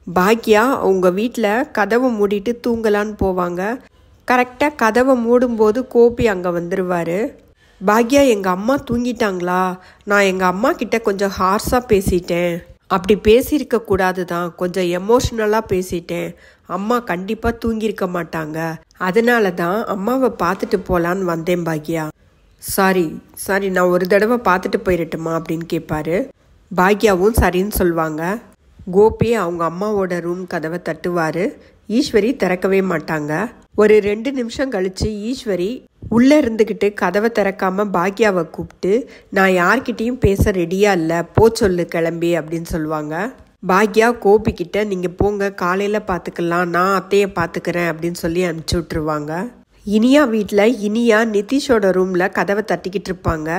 பாக்யா அவங்க வீட்டில் கதவை மூடிட்டு தூங்கலான்னு போவாங்க. கரெக்டாக கதவை மூடும்போது கோபி அங்கே வந்துடுவார். பாக்யா, எங்கள் அம்மா தூங்கிட்டாங்களா? நான் எங்கள் அம்மா கிட்ட கொஞ்சம் ஹார்ஸாக பேசிட்டேன். அப்படி பேசியிருக்க கூடாது தான், கொஞ்சம் எமோஷ்னலாக பேசிட்டேன். அம்மா கண்டிப்பாக தூங்கியிருக்க மாட்டாங்க. அதனால தான் அம்மாவை பார்த்துட்டு போகலான்னு வந்தேன் பாக்யா. சாரி நான் ஒரு தடவை பார்த்துட்டு போயிடட்டுமா அப்படின்னு கேட்பாரு. பாக்யாவும் சரின்னு சொல்லுவாங்க. கோபி அவங்க அம்மாவோட ரூம் கதவை தட்டுவார். ஈஸ்வரி திறக்கவே மாட்டாங்க. ஒரு 2 நிமிஷம் கழித்து ஈஸ்வரி உள்ளே இருந்துக்கிட்டு கதவை திறக்காம பாக்யாவை கூப்பிட்டு, நான் யார்கிட்டையும் பேச ரெடியாக இல்லை, போ சொல்லு கிளம்பி அப்படின்னு சொல்லுவாங்க. பாக்யா கோபிக்கிட்ட, நீங்கள் போங்க, காலையில் பார்த்துக்கலாம், நான் அத்தையை பார்த்துக்கிறேன் அப்படின்னு சொல்லி அனுப்பிச்சி விட்ருவாங்க. இனியா வீட்டில் இனியா நிதிஷோட ரூமில் கதவை தட்டிக்கிட்டு இருப்பாங்க.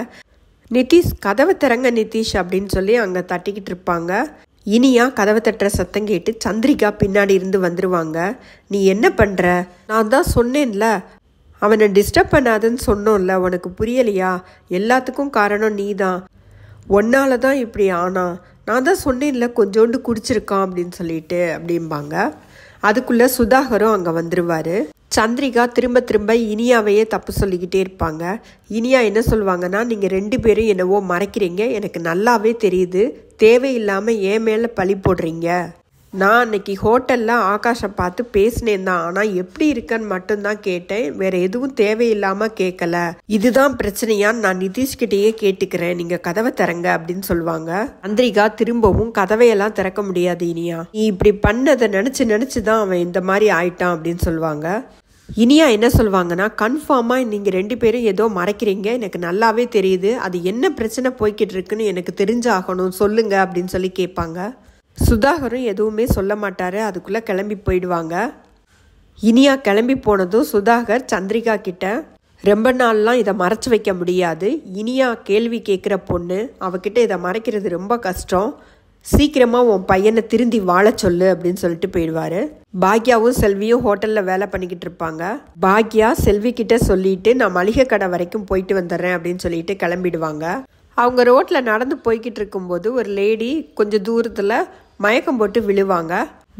நிதிஷ், கதவை திறங்க நிதிஷ் அப்படின்னு சொல்லி அங்கே தட்டிக்கிட்டு இருப்பாங்க. இனியா கதவை தட்டுற சத்தம் கேட்டு சந்திரிகா பின்னாடி இருந்து வந்துடுவாங்க. நீ என்ன பண்ணுற? நான் தான் சொன்னேன்ல, அவனை டிஸ்டர்ப் பண்ணாதுன்னு சொன்னோம்ல, உனக்கு புரியலையா? எல்லாத்துக்கும் காரணம் நீ தான். ஒன்னால தான் இப்படி ஆனா. நான் தான் சொன்னேன்ல கொஞ்சோண்டு குடிச்சிருக்கான் அப்படின்னு சொல்லிட்டு அப்படிம்பாங்க. அதுக்குள்ளே சுதாகரும் அங்கே வந்துடுவார். சந்திரிகா திரும்ப இனியாவையே தப்பு சொல்லிக்கிட்டே இருப்பாங்க. இனியா என்ன சொல்லுவாங்கன்னா, நீங்கள் 2 பேரும் என்னவோ மறைக்கிறீங்க, எனக்கு நல்லாவே தெரியுது, தேவையில்லாமல் என் மேலே பழி போடுறீங்க. நான் அன்னைக்கு ஹோட்டலில் ஆகாஷை பார்த்து பேசினேன் தான், ஆனால் எப்படி இருக்கன்னு மட்டும்தான் கேட்டேன், வேற எதுவும் தேவையில்லாமல் கேட்கல. இதுதான் பிரச்சனையான்னு நான் நிதிஷ்கிட்டேயே கேட்டுக்கிறேன், நீங்கள் கதவை திறங்க அப்படின்னு சொல்லுவாங்க. சந்திரிகா திரும்பவும் கதவையெல்லாம் திறக்க முடியாது இனியா, நீ இப்படி பண்ணதை நினச்சி தான் அவன் இந்த மாதிரி ஆயிட்டான் அப்படின்னு சொல்லுவாங்க. இனியா என்ன சொல்லுவாங்கன்னா, கன்ஃபார்மாக நீங்கள் 2 பேரும் ஏதோ மறைக்கிறீங்க, எனக்கு நல்லாவே தெரியுது, அது என்ன பிரச்சனை போய்கிட்டு இருக்குன்னு எனக்கு தெரிஞ்சாகணும், சொல்லுங்க அப்படின்னு சொல்லி கேட்பாங்க. சுதாகரும் எதுவுமே சொல்ல மாட்டாரு. அதுக்குள்ளே கிளம்பி போயிடுவாங்க. இனியா கிளம்பி போனதும் சுதாகர் சந்திரிகா கிட்ட, ரொம்ப நாள்லாம் இதை மறைச்சு வைக்க முடியாது, இனியா கேள்வி கேட்குற பொண்ணு, அவகிட்ட இதை மறைக்கிறது ரொம்ப கஷ்டம், சீக்கிரமாக உன் பையனை திருந்தி வாழ சொல்லு அப்படின்னு சொல்லிட்டு போயிடுவார். பாக்யாவும் செல்வியும் ஹோட்டலில் வேலை பண்ணிக்கிட்டு இருப்பாங்க. பாக்யா செல்வி கிட்ட சொல்லிட்டு, நான் மளிகை கடை வரைக்கும் போயிட்டு வந்துடுறேன் அப்படின்னு சொல்லிட்டு கிளம்பிடுவாங்க. அவங்க ரோட்டில் நடந்து போய்கிட்டு இருக்கும்போது ஒரு லேடி கொஞ்சம் தூரத்தில் மயக்கம் போட்டு விழுவாங்க.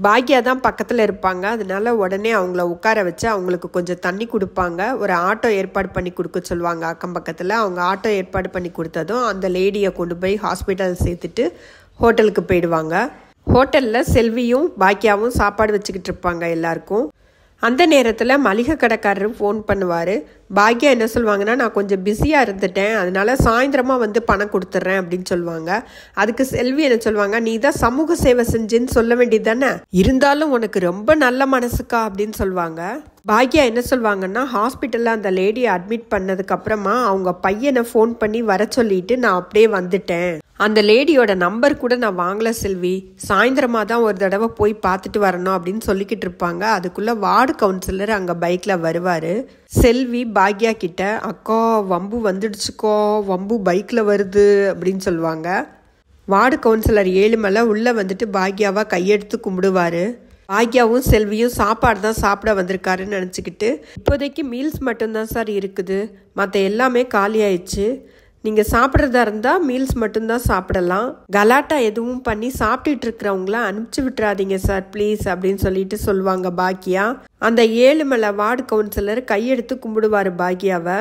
பாக்யா தான் பக்கத்தில் இருப்பாங்க. அதனால உடனே அவங்கள உட்கார வச்சு அவங்களுக்கு கொஞ்சம் தண்ணி கொடுப்பாங்க. ஒரு ஆட்டோ ஏற்பாடு பண்ணி கொடுக்க சொல்லுவாங்க அக்கம் பக்கத்தில். அவங்க ஆட்டோ ஏற்பாடு பண்ணி கொடுத்ததும் அந்த லேடியை கொண்டு போய் ஹாஸ்பிட்டல் சேர்த்துட்டு ஹோட்டலுக்கு போயிடுவாங்க. ஹோட்டலில் செல்வியும் பாக்யாவும் சாப்பாடு வச்சுக்கிட்டு இருப்பாங்க எல்லாருக்கும். அந்த நேரத்தில் மளிகை கடைக்காரர் ஃபோன் பண்ணுவார். பாக்யா என்ன சொல்லுவாங்கன்னா, நான் கொஞ்சம் பிஸியாக இருந்துட்டேன், அதனால சாயந்தரமாக வந்து பணம் கொடுத்துட்றேன் அப்படின்னு சொல்லுவாங்க. அதுக்கு செல்வி என்ன சொல்லுவாங்க, நீ தான் சமூக சேவை செஞ்சுன்னு சொல்ல வேண்டியது தானே, இருந்தாலும் உனக்கு ரொம்ப நல்ல மனசுக்கா அப்படின்னு சொல்லுவாங்க. பாக்யா என்ன சொல்லுவாங்கன்னா, ஹாஸ்பிட்டலில் அந்த லேடியை அட்மிட் பண்ணதுக்கப்புறமா அவங்க பையனை ஃபோன் பண்ணி வர சொல்லிட்டு நான் அப்படியே வந்துட்டேன். அந்த லேடியோட நம்பர் கூட நான் வாங்கல செல்வி, சாயந்தரமாக தான் ஒரு தடவை போய் பார்த்துட்டு வரணும் அப்படின்னு சொல்லிக்கிட்டு இருப்பாங்க. அதுக்குள்ளே வார்டு கவுன்சிலர் அங்கே பைக்கில் வருவார். செல்வி பாக்யா கிட்ட, அக்கா வம்பு வந்துடுச்சுக்கோ, வம்பு பைக்கில் வருது அப்படின்னு சொல்லுவாங்க. வார்டு கவுன்சிலர் ஏழுமலை உள்ளே வந்துட்டு பாக்யாவை கையெடுத்து கும்பிடுவார். பாக்யாவும் செல்வியும் சாப்பாடு தான் சாப்பிட வந்திருக்காருன்னு நினச்சிக்கிட்டு, இப்போதைக்கு மீல்ஸ் மட்டும்தான் சார் இருக்குது, மற்ற எல்லாமே காலி ஆயிடுச்சு, நீங்கள் சாப்பிட்றதா இருந்தால் மீல்ஸ் மட்டும்தான் சாப்பிடலாம், கலாட்டா எதுவும் பண்ணி சாப்பிட்டுட்டு இருக்கிறவங்கள அனுப்பிச்சி விட்டுறாதீங்க சார் ப்ளீஸ் அப்படின்னு சொல்லிட்டு சொல்லுவாங்க பாக்யா. அந்த ஏழுமலை வார்டு கவுன்சிலர் கையெடுத்து கும்பிடுவார் பாக்யாவை.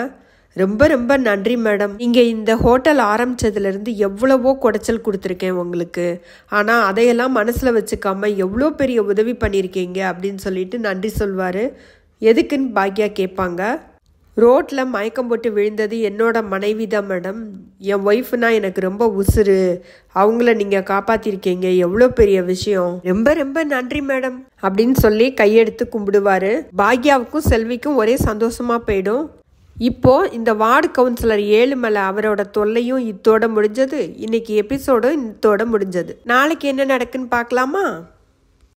ரொம்ப ரொம்ப நன்றி மேடம், நீங்கள் இந்த ஹோட்டல் ஆரம்பித்ததுலேருந்து எவ்வளவோ குடைச்சல் கொடுத்துருக்கேன் உங்களுக்கு, ஆனால் அதையெல்லாம் மனசில் வச்சுக்காம எவ்வளோ பெரிய உதவி பண்ணியிருக்கீங்க அப்படின்னு சொல்லிட்டு நன்றி சொல்வார். எதுக்குன்னு பாக்யா கேட்பாங்க. ரோட்டில் மயக்கம் போட்டு விழுந்தது என்னோட மனைவி தான் மேடம், என் ஒய்ஃப்னா எனக்கு ரொம்ப உசுறு, அவங்கள நீங்கள் காப்பாற்றிருக்கீங்க, எவ்வளோ பெரிய விஷயம், ரொம்ப ரொம்ப நன்றி மேடம் அப்படின்னு சொல்லி கையெடுத்து கும்பிடுவார். பாக்யாவுக்கும் செல்விக்கும் ஒரே சந்தோஷமாக போயிடும். இப்போ இந்த வார்டு கவுன்சிலர் ஏழுமலை அவரோட தொல்லையும் இத்தோட முடிஞ்சது. இன்னைக்கு எபிசோடும் இத்தோட முடிஞ்சது. நாளைக்கு என்ன நடக்குன்னு பார்க்கலாமா?